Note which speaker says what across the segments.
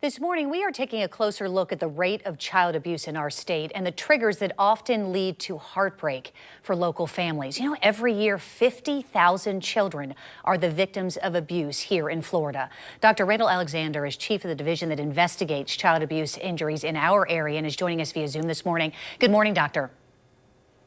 Speaker 1: This morning, we are taking a closer look at the rate of child abuse in our state and the triggers that often lead to heartbreak for local families. You know, every year, 50,000 children are the victims of abuse here in Florida. Dr. Randall Alexander is chief of the division that investigates child abuse injuries in our area and is joining us via Zoom this morning. Good morning, doctor.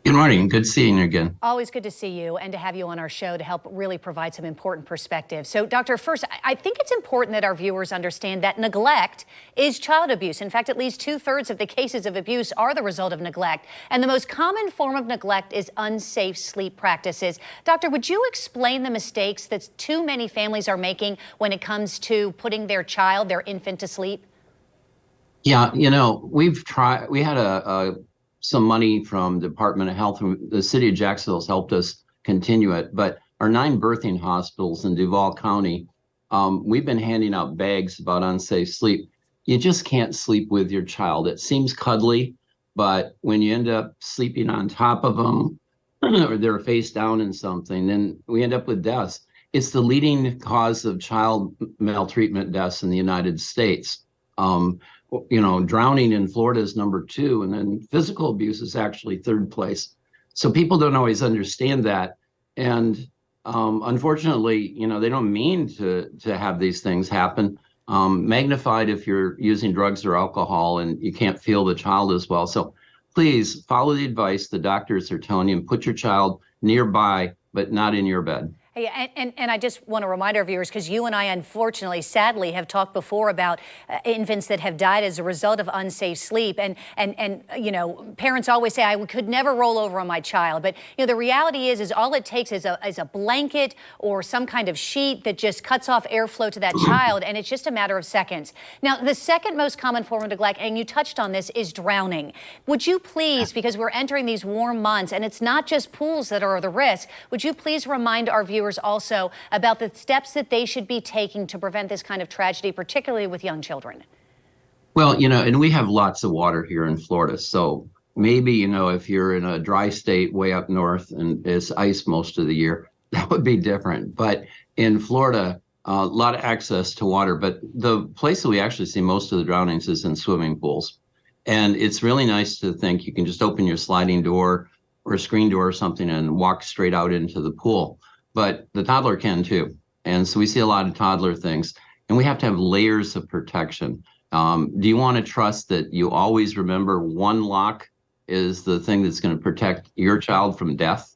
Speaker 2: Good morning. Good seeing you again.
Speaker 1: Always good to see you and to have you on our show to help really provide some important perspective. So, Doctor, first, I think it's important that our viewers understand that neglect is child abuse. In fact, at least 2/3 of the cases of abuse are the result of neglect. And the most common form of neglect is unsafe sleep practices. Doctor, would you explain the mistakes that too many families are making when it comes to putting their child, their infant, to sleep?
Speaker 2: Yeah, we had some money from the Department of Health, and the city of Jacksonville's helped us continue it. But our 9 birthing hospitals in Duval County, we've been handing out bags about unsafe sleep. You just can't sleep with your child. It seems cuddly, but when you end up sleeping on top of them or they're face down in something, then we end up with deaths. It's the leading cause of child maltreatment deaths in the United States. Drowning in Florida is number 2, and then physical abuse is actually 3rd place. So people don't always understand that. And unfortunately, they don't mean to have these things happen. Magnified if you're using drugs or alcohol and you can't feel the child as well. So please follow the advice the doctors are telling you and put your child nearby, but not in your bed.
Speaker 1: Hey, and I just want to remind our viewers, because you and I, unfortunately, sadly, have talked before about infants that have died as a result of unsafe sleep. And parents always say, I could never roll over on my child. But, the reality is all it takes is a blanket or some kind of sheet that just cuts off airflow to that child. And it's just a matter of seconds. Now, the second most common form of neglect, and you touched on this, is drowning. Would you please, because we're entering these warm months, and it's not just pools that are the risk, would you please remind our viewers also about the steps that they should be taking to prevent this kind of tragedy, particularly with young children?
Speaker 2: Well, and we have lots of water here in Florida. So maybe, if you're in a dry state way up north and it's ice most of the year, that would be different. But in Florida, a lot of access to water. But the place that we actually see most of the drownings is in swimming pools. And it's really nice to think you can just open your sliding door or a screen door or something and walk straight out into the pool. But the toddler can too. And so we see a lot of toddler things, and we have to have layers of protection. Do you want to trust that you always remember one lock is the thing that's going to protect your child from death?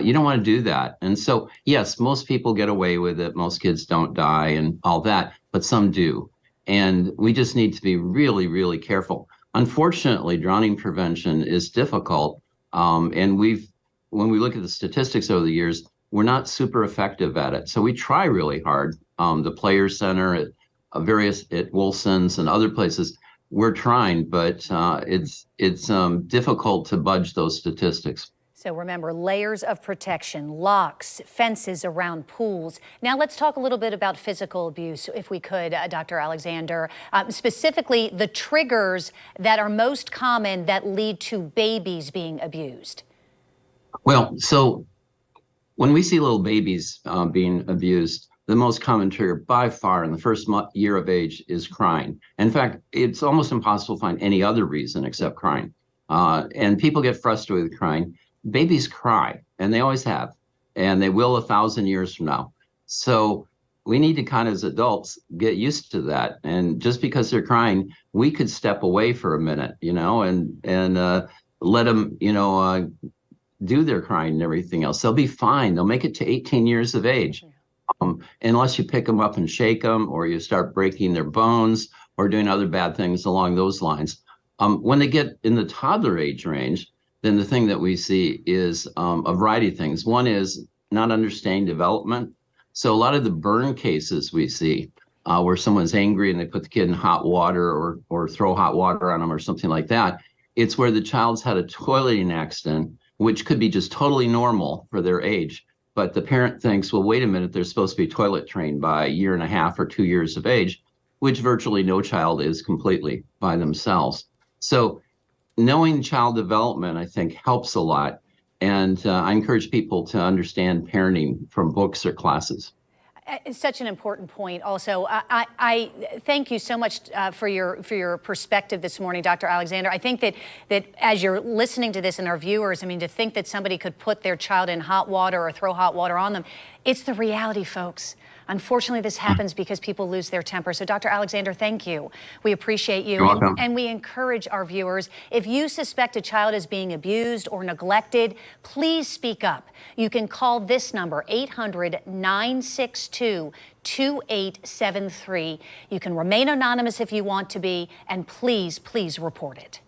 Speaker 2: You don't want to do that. And so, yes, most people get away with it. Most kids don't die and all that, but some do. And we just need to be really, really careful. Unfortunately, drowning prevention is difficult. And when we look at the statistics over the years, we're not super effective at it. So we try really hard. The Players Center at Wilson's and other places, we're trying, but it's difficult to budge those statistics.
Speaker 1: So remember, layers of protection, locks, fences around pools. Now let's talk a little bit about physical abuse, if we could, Dr. Alexander. Specifically, the triggers that are most common that lead to babies being abused.
Speaker 2: Well, so when we see little babies being abused, the most common trigger by far in the first year of age is crying. In fact, it's almost impossible to find any other reason except crying. And people get frustrated with crying. Babies cry, and they always have, and they will 1,000 years from now. So we need to kind of, as adults, get used to that. And just because they're crying, we could step away for a minute, and let them, do their crying and everything else. They'll be fine. They'll make it to 18 years of age, unless you pick them up and shake them, or you start breaking their bones or doing other bad things along those lines. When they get in the toddler age range, then the thing that we see is a variety of things. One is not understanding development. So a lot of the burn cases we see where someone's angry and they put the kid in hot water or throw hot water on them or something like that, it's where the child's had a toileting accident, which could be just totally normal for their age. But the parent thinks, well, wait a minute, they're supposed to be toilet trained by 1.5 or 2 years of age, which virtually no child is completely by themselves. So knowing child development, I think, helps a lot. And I encourage people to understand parenting from books or classes.
Speaker 1: It's such an important point. Also, I thank you so much for your perspective this morning, Dr. Alexander. I think that as you're listening to this and our viewers, I mean, to think that somebody could put their child in hot water or throw hot water on them, it's the reality, folks. Unfortunately, this happens because people lose their temper. So, Dr. Alexander, thank you. We appreciate you.
Speaker 2: You're welcome.
Speaker 1: And we encourage our viewers, if you suspect a child is being abused or neglected, please speak up. You can call this number, 800-962-2873. You can remain anonymous if you want to be, and please, please report it.